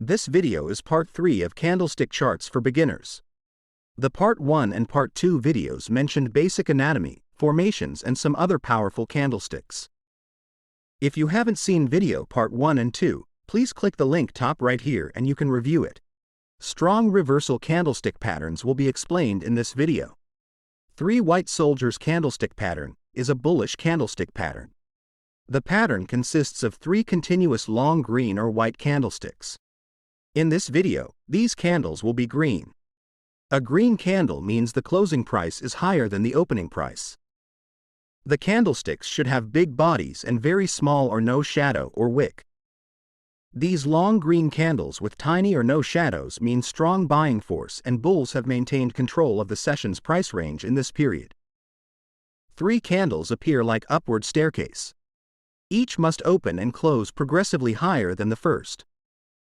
This video is part 3 of Candlestick Charts for Beginners. The part 1 and part 2 videos mentioned basic anatomy, formations and some other powerful candlesticks. If you haven't seen video part 1 and 2, please click the link top right here and you can review it. Strong reversal candlestick patterns will be explained in this video. 3 white soldiers candlestick pattern is a bullish candlestick pattern. The pattern consists of 3 continuous long green or white candlesticks. In this video, these candles will be green. A green candle means the closing price is higher than the opening price. The candlesticks should have big bodies and very small or no shadow or wick. These long green candles with tiny or no shadows mean strong buying force, and bulls have maintained control of the session's price range in this period. 3 candles appear like upward staircase. Each must open and close progressively higher than the first.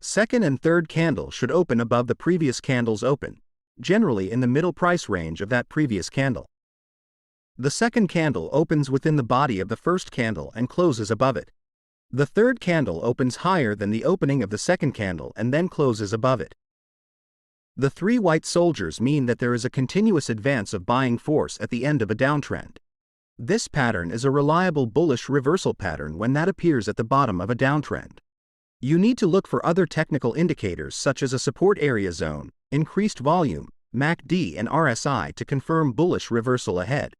Second and third candle should open above the previous candle's open, generally in the middle price range of that previous candle. The second candle opens within the body of the first candle and closes above it. The third candle opens higher than the opening of the second candle and then closes above it. The 3 white soldiers mean that there is a continuous advance of buying force at the end of a downtrend. This pattern is a reliable bullish reversal pattern when that appears at the bottom of a downtrend. You need to look for other technical indicators such as a support area zone, increased volume, MACD and RSI to confirm bullish reversal ahead.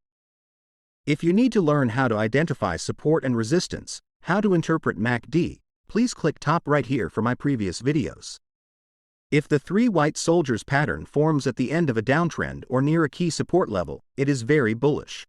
If you need to learn how to identify support and resistance, how to interpret MACD, please click top right here for my previous videos. If the 3 white soldiers pattern forms at the end of a downtrend or near a key support level, it is very bullish.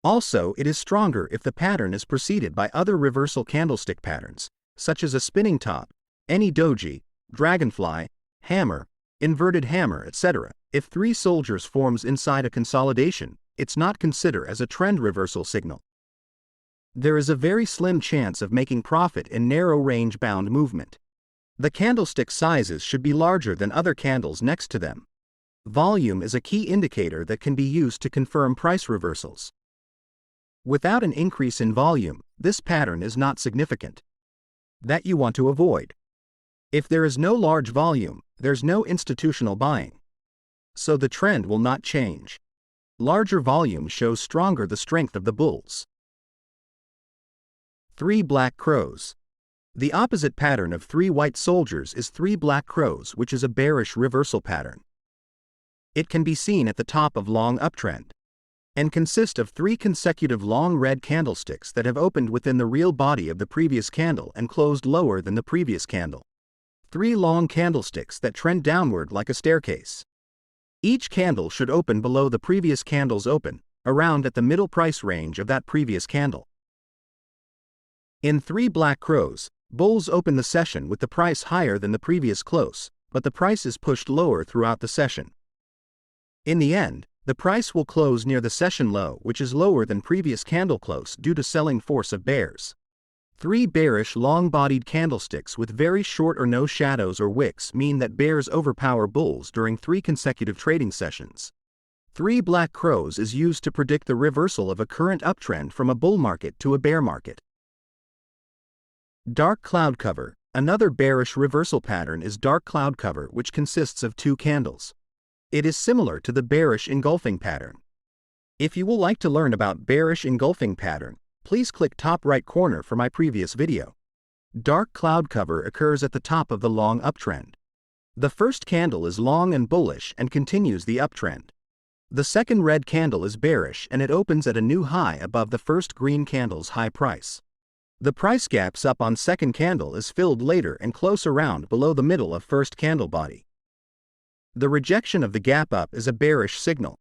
Also, it is stronger if the pattern is preceded by other reversal candlestick patterns, such as a spinning top, any doji, dragonfly, hammer, inverted hammer, etc. If 3 soldiers forms inside a consolidation, it's not considered as a trend reversal signal. There is a very slim chance of making profit in narrow range bound movement. The candlestick sizes should be larger than other candles next to them. Volume is a key indicator that can be used to confirm price reversals. Without an increase in volume, this pattern is not significant. That you want to avoid. If there is no large volume, there's no institutional buying. So the trend will not change. Larger volume shows stronger the strength of the bulls. 3 black crows. The opposite pattern of 3 white soldiers is 3 black crows, which is a bearish reversal pattern. It can be seen at the top of long uptrend and consist of 3 consecutive long red candlesticks that have opened within the real body of the previous candle and closed lower than the previous candle. 3 long candlesticks that trend downward like a staircase. Each candle should open below the previous candle's open, around at the middle price range of that previous candle. In 3 black crows, bulls open the session with the price higher than the previous close, but the price is pushed lower throughout the session. In the end, the price will close near the session low, which is lower than previous candle close due to selling force of bears. 3 bearish long-bodied candlesticks with very short or no shadows or wicks mean that bears overpower bulls during 3 consecutive trading sessions. 3 black crows is used to predict the reversal of a current uptrend from a bull market to a bear market. Dark cloud cover. Another bearish reversal pattern is dark cloud cover, which consists of 2 candles. It is similar to the bearish engulfing pattern. If you will like to learn about bearish engulfing pattern, please click top right corner for my previous video. Dark cloud cover occurs at the top of the long uptrend. The first candle is long and bullish and continues the uptrend. The second red candle is bearish and it opens at a new high above the first green candle's high price. The price gaps up on second candle is filled later and close around below the middle of first candle body. The rejection of the gap up is a bearish signal.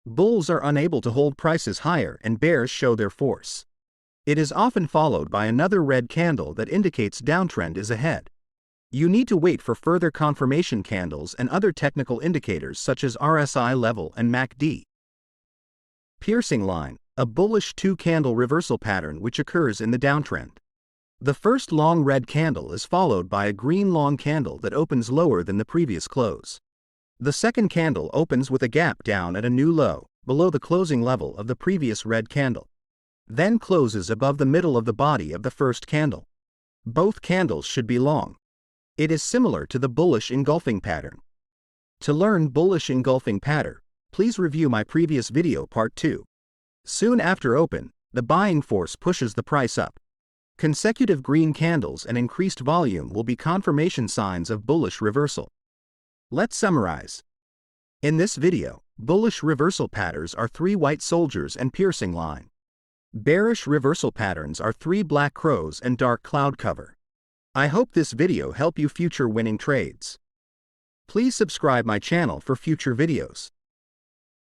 Bulls are unable to hold prices higher and bears show their force. It is often followed by another red candle that indicates downtrend is ahead. You need to wait for further confirmation candles and other technical indicators such as RSI level and MACD. Piercing line, a bullish 2-candle reversal pattern which occurs in the downtrend. The first long red candle is followed by a green long candle that opens lower than the previous close. The second candle opens with a gap down at a new low, below the closing level of the previous red candle. Then closes above the middle of the body of the first candle. Both candles should be long. It is similar to the bullish engulfing pattern. To learn bullish engulfing pattern, please review my previous video part 2. Soon after open, the buying force pushes the price up. Consecutive green candles and increased volume will be confirmation signs of bullish reversal. Let's summarize. In this video, bullish reversal patterns are 3 white soldiers and piercing line. Bearish reversal patterns are 3 black crows and dark cloud cover. I hope this video help you future winning trades. Please subscribe my channel for future videos.